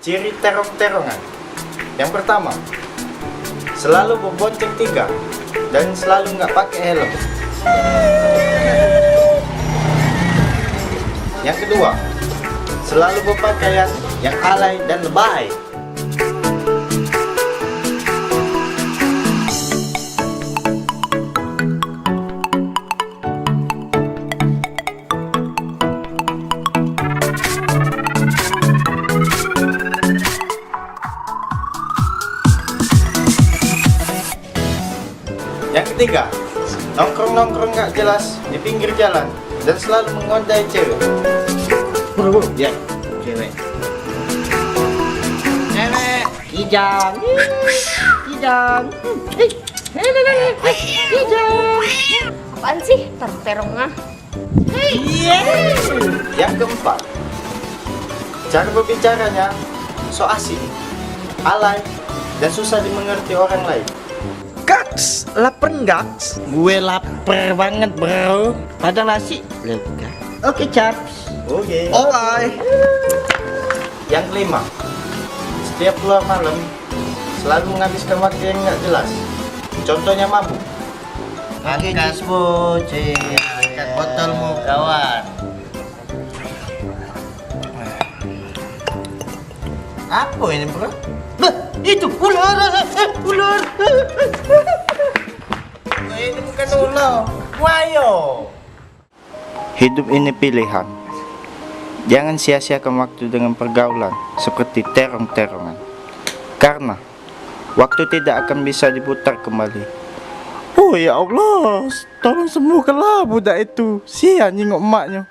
Ciri terong-terongan. Yang pertama, selalu berbonceng tiga dan selalu nggak pakai helm. Yang kedua, selalu berpakaian yang alay dan lebay. Yang ketiga, nongkrong-nongkrong nggak jelas di pinggir jalan dan selalu mengondai cewek. Bro, Ya, cewek. cewek, kijang, kijang, kijang. Apaan sih? Terong-terongan. Yang keempat, cara berbicaranya so asing, alay, dan susah dimengerti orang lain. Gaks, lapar gaks? Gue lapar banget bro. Ada nasi? Lega. Oke caps. Oke. Alright. Yang kelima, setiap keluar malam selalu menghabiskan waktu yang nggak jelas. Contohnya mabuk. Angkat bocil. Angkat botolmu kawan. Apa ini bro? Itu ular, ular. Ini bukan ular, buaya. Hidup ini pilihan. Jangan sia-siakan waktu dengan pergaulan seperti terong-terongan. Karena waktu tidak akan bisa diputar kembali. Oh ya Allah, tolong sembuhkanlah budak itu. Sian nyingok emaknya.